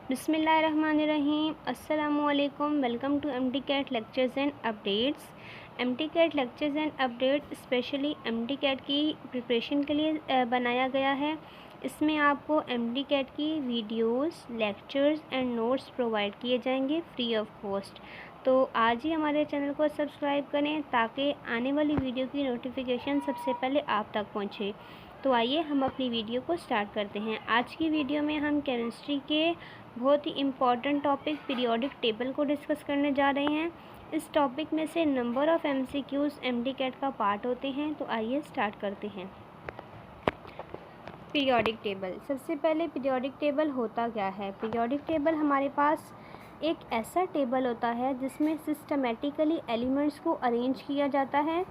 बिस्मिल्लाहिर्रहमानिर्रहीम। अस्सलामुअलैकुम। Welcome to MD CAT lectures and updates. MD CAT lectures and update specially MD CAT की preparation के लिए बनाया गया है। इसमें आपको एमटी कैट की videos, lectures and notes provide किए जाएंगे फ्री ऑफ कॉस्ट। तो आज ही हमारे चैनल को सब्सक्राइब करें ताकि आने वाली वीडियो की नोटिफिकेशन सबसे पहले आप तक पहुंचे। तो आइए हम अपनी वीडियो को स्टार्ट करते हैं। आज की वीडियो में हम केमिस्ट्री के बहुत ही इम्पॉर्टेंट टॉपिक पीरियोडिक टेबल को डिस्कस करने जा रहे हैं। इस टॉपिक में से number of MCQs MD CAT का पार्ट होते हैं। तो आइए स्टार्ट करते हैं। Periodic table. सबसे पहले पीरियोडिक टेबल होता क्या है? पीरियोडिक टेबल हमारे पास एक ऐसा टेबल होता है जिसमें सिस्टमेटिकली एलिमेंट्स को अरेंज किया जाता है,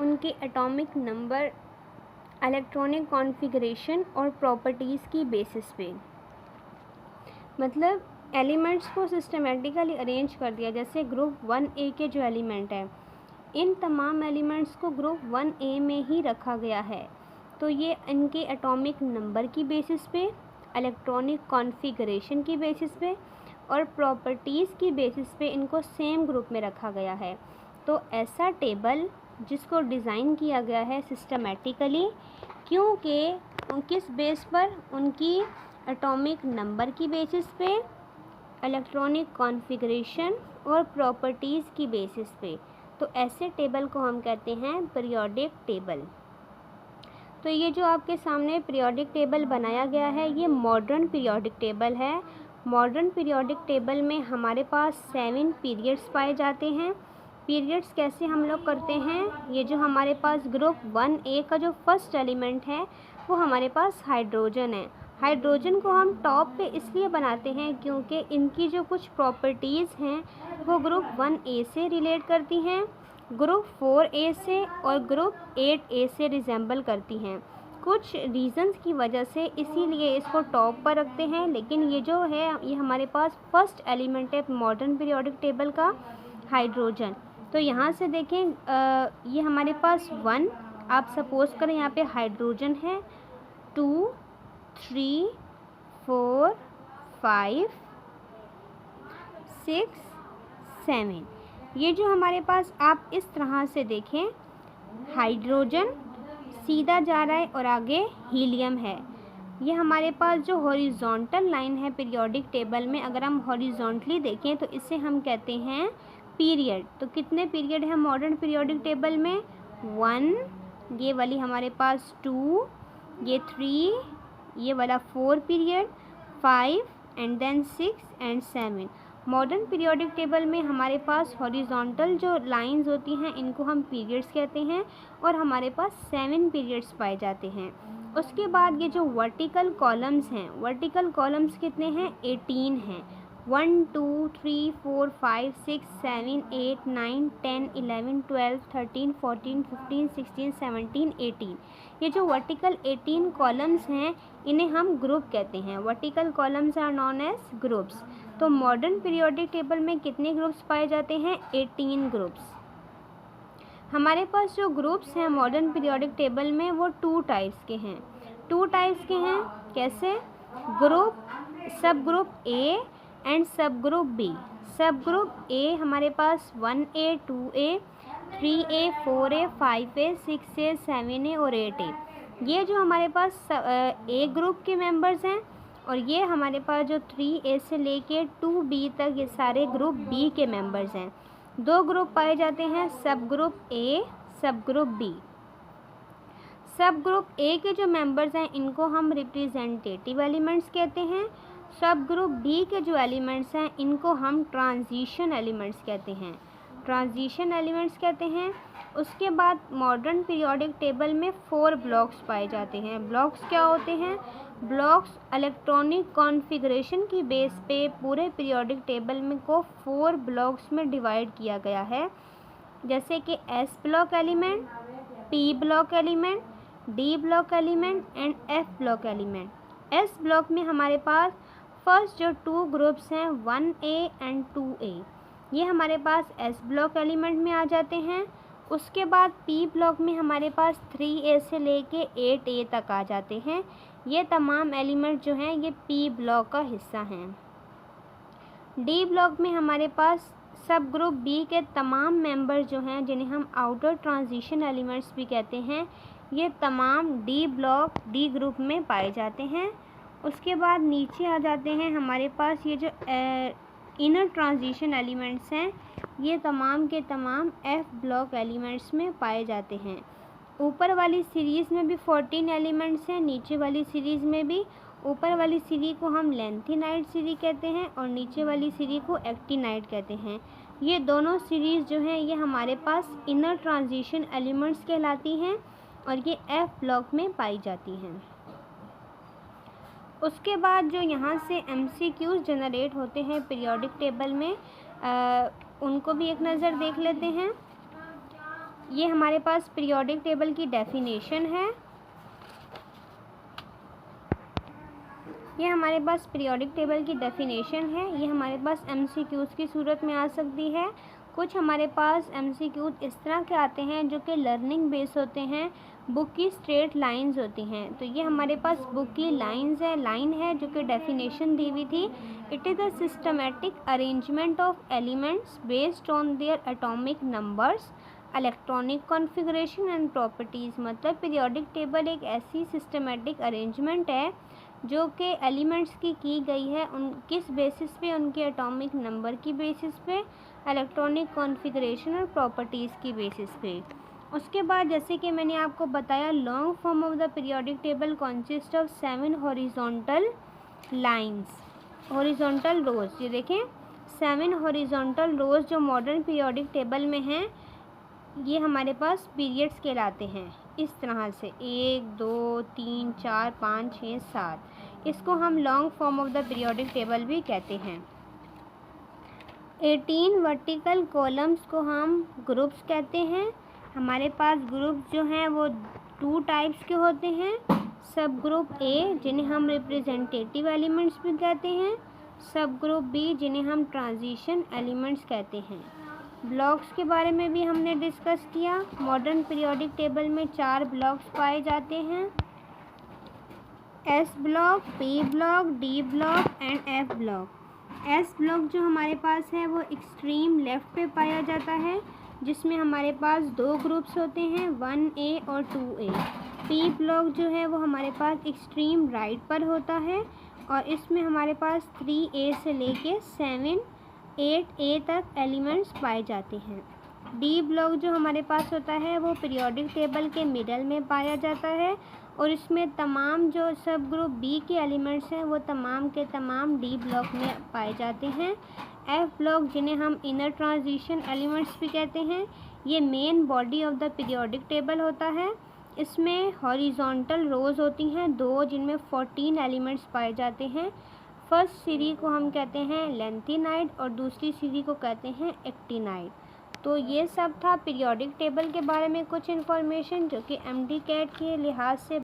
उनके एटॉमिक नंबर, इलेक्ट्रॉनिक कॉन्फ़िगरेशन और प्रॉपर्टीज़ की बेसिस पे। मतलब एलिमेंट्स को सिस्टमेटिकली अरेंज कर दिया। जैसे ग्रुप 1A के जो एलिमेंट हैं, इन तमाम एलिमेंट्स को ग्रुप 1A में ही रखा गया है। तो ये इनके एटॉमिक नंबर की बेसिस पे, इलेक्ट्रॉनिक कॉन्फ़िगरेशन की बेसिस पे और प्रॉपर्टीज़ की बेसिस पे इनको सेम ग्रुप में रखा गया है। तो ऐसा टेबल जिसको डिज़ाइन किया गया है सिस्टमेटिकली, क्योंकि किस बेस पर? उनकी एटॉमिक नंबर की बेसिस पे, इलेक्ट्रॉनिक कॉन्फ़िगरेशन और प्रॉपर्टीज़ की बेसिस पे। तो ऐसे टेबल को हम कहते हैं पीरियोडिक टेबल। तो ये जो आपके सामने पीरियोडिक टेबल बनाया गया है, ये मॉडर्न पीरियोडिक टेबल है। मॉडर्न पीरियोडिक टेबल में हमारे पास 7 पीरियड्स पाए जाते हैं। पीरियड्स कैसे हम लोग करते हैं? ये जो हमारे पास ग्रुप 1A का जो फर्स्ट एलिमेंट है वो हमारे पास हाइड्रोजन है। हाइड्रोजन को हम टॉप पे इसलिए बनाते हैं क्योंकि इनकी जो कुछ प्रॉपर्टीज़ हैं वो ग्रुप 1A से रिलेट करती हैं, ग्रुप 4A से और ग्रुप 8A से रिजेंबल करती हैं। कुछ रीज़न्स की वजह से इसीलिए इसको टॉप पर रखते हैं। लेकिन ये जो है ये हमारे पास फर्स्ट एलिमेंट है मॉडर्न पीरियोडिक टेबल का, हाइड्रोजन। तो यहाँ से देखें, ये हमारे पास 1, आप सपोज़ करें यहाँ पे हाइड्रोजन है, 2, 3, 4, 5, 6, 7। ये जो हमारे पास आप इस तरह से देखें, हाइड्रोजन सीधा जा रहा है और आगे हीलियम है। ये हमारे पास जो हॉरिजॉन्टल लाइन है पीरियोडिक टेबल में, अगर हम हॉरिजॉन्टली देखें तो इसे हम कहते हैं पीरियड। तो कितने पीरियड हैं मॉडर्न पीरियोडिक टेबल में? 1, ये वाली हमारे पास 2, ये 3, ये वाला 4 period, 5 and then 6 and 7। Modern periodic table में हमारे पास हॉरिजॉन्टल जो लाइंस होती हैं इनको हम पीरियड्स कहते हैं और हमारे पास 7 पीरियड्स पाए जाते हैं। उसके बाद ये जो वर्टिकल कॉलम्स हैं, वर्टिकल कॉलम्स कितने हैं? 18 हैं। 1, 2, 3, 4, 5, 6, 7, 8, 9, 10, 11, 12, 13, 14, 15, 16, 17, 18। ये जो वर्टिकल 18 कॉलम्स हैं इन्हें हम ग्रुप कहते हैं। Vertical columns are known as groups. तो मॉडर्न पीरियोडिक टेबल में कितने ग्रुप्स पाए जाते हैं? 18 ग्रुप्स। हमारे पास जो ग्रुप्स हैं मॉडर्न पीरियोडिक टेबल में वो 2 टाइप्स के हैं। 2 टाइप्स के हैं। कैसे? ग्रुप, सब ग्रुप ए एंड सब ग्रुप बी। सब ग्रुप ए हमारे पास 1A, 2A, 3A, 4A, 5A, 6A, 7A और 8A। ये जो हमारे पास ए ग्रुप के मेंबर्स हैं और ये हमारे पास जो 3A से लेके 2B तक ये सारे ग्रुप बी के मेंबर्स हैं। 2 ग्रुप पाए जाते हैं, सब ग्रुप ए, सब ग्रुप बी। सब ग्रुप ए के जो मेंबर्स हैं इनको हम रिप्रेजेंटेटिव एलिमेंट्स कहते हैं। सब ग्रुप बी के जो एलिमेंट्स हैं इनको हम ट्रांजिशन एलिमेंट्स कहते हैं। ट्रांजिशन एलिमेंट्स कहते हैं। उसके बाद मॉडर्न पीरियोडिक टेबल में 4 ब्लॉक्स पाए जाते हैं। ब्लॉक्स क्या होते हैं? ब्लॉक्स इलेक्ट्रॉनिक कॉन्फ़िगरेशन की बेस पे पूरे पीरियोडिक टेबल में को 4 ब्लॉक्स में डिवाइड किया गया है। जैसे कि S block element, P block element, D block element and F block element. S block में हमारे पास फर्स्ट जो 2 ग्रुप्स हैं 1A एंड 2A, ये हमारे पास एस ब्लॉक एलिमेंट में आ जाते हैं। उसके बाद पी ब्लॉक में हमारे पास 3A से लेके 8A तक आ जाते हैं। ये तमाम एलिमेंट जो हैं ये पी ब्लॉक का हिस्सा हैं। डी ब्लॉक में हमारे पास सब ग्रुप बी के तमाम मेंबर जो हैं, जिन्हें हम आउटर ट्रांजिशन एलिमेंट्स भी कहते हैं, ये तमाम डी ब्लॉक डी ग्रुप में पाए जाते हैं। उसके बाद नीचे आ जाते हैं हमारे पास ये जो इनर ट्रांजिशन एलिमेंट्स हैं, ये तमाम के तमाम एफ ब्लॉक एलिमेंट्स में पाए जाते हैं। ऊपर वाली सीरीज़ में भी 14 एलिमेंट्स हैं, नीचे वाली सीरीज़ में भी। ऊपर वाली सीरीज़ को हम लेंथिनाइड सीरीज़ कहते हैं और नीचे वाली सीरीज़ को एक्टिनाइड कहते हैं। ये दोनों सीरीज़ जो हैं ये हमारे पास इनर ट्रांजिशन एलिमेंट्स कहलाती हैं और ये एफ ब्लॉक में पाई जाती हैं। उसके बाद जो यहाँ से MCQs जनरेट होते हैं पीरियोडिक टेबल में, उनको भी एक नज़र देख लेते हैं। ये हमारे पास पीरियोडिक टेबल की डेफिनेशन है। ये हमारे पास पीरियोडिक टेबल की डेफिनेशन है। ये हमारे पास MCQs की सूरत में आ सकती है। कुछ हमारे पास MCQs इस तरह के आते हैं जो कि लर्निंग बेस होते हैं, बुक की स्ट्रेट लाइंस होती हैं। तो ये हमारे पास बुक की लाइन है जो कि डेफिनेशन दी हुई थी। It is a systematic arrangement of elements based on their atomic numbers, electronic configuration and properties. मतलब पीरियोडिक टेबल एक ऐसी सिस्टमेटिक अरेंजमेंट है जो कि एलिमेंट्स की गई है उन किस बेसिस पे, उनके एटॉमिक नंबर की बेसिस पे, इलेक्ट्रॉनिक कॉन्फ़िगरेशन और प्रॉपर्टीज़ की बेसिस पे। उसके बाद जैसे कि मैंने आपको बताया, long form of the periodic table consist of 7 horizontal lines, horizontal rows. ये देखें 7 हॉरिजॉन्टल रोज जो मॉडर्न पीरियोडिक टेबल में हैं, ये हमारे पास पीरियड्स कहलाते हैं। इस तरह से 1 2 3 4 5 6 7, इसको हम long form of the periodic table भी कहते हैं। 18 वर्टिकल कॉलम्स को हम ग्रुप्स कहते हैं। हमारे पास ग्रुप जो हैं वो 2 टाइप्स के होते हैं। सब ग्रुप ए जिन्हें हम रिप्रेजेंटेटिव एलिमेंट्स भी कहते हैं, सब ग्रुप बी जिन्हें हम ट्रांजिशन एलिमेंट्स कहते हैं। ब्लॉक्स के बारे में भी हमने डिस्कस किया। मॉडर्न पीरियोडिक टेबल में 4 ब्लॉक्स पाए जाते हैं, S block, P block, D block and F block. S block जो हमारे पास है वो एक्सट्रीम लेफ़्ट पे पाया जाता है, जिसमें हमारे पास 2 ग्रुप्स होते हैं, 1A और 2A। पी ब्लॉक जो है वो हमारे पास एक्सट्रीम राइट पर होता है और इसमें हमारे पास 3A से लेके 8A तक एलिमेंट्स पाए जाते हैं। डी ब्लॉक जो हमारे पास होता है वो पीरियोडिक टेबल के मिडल में पाया जाता है और इसमें तमाम जो सब ग्रुप बी के एलिमेंट्स हैं वो तमाम के तमाम डी ब्लॉक में पाए जाते हैं। एफ ब्लॉक जिन्हें हम इनर ट्रांजिशन एलिमेंट्स भी कहते हैं, ये main body of the periodic table होता है। इसमें हॉरिजॉन्टल रोज होती हैं 2, जिनमें 14 एलिमेंट्स पाए जाते हैं। फर्स्ट सीरीज़ को हम कहते हैं लेंथिनाइड और दूसरी सीरीज़ को कहते हैं एक्टिनाइड। तो ये सब था पीरियोडिक टेबल के बारे में कुछ इन्फॉर्मेशन जो कि MD कैट के लिहाज से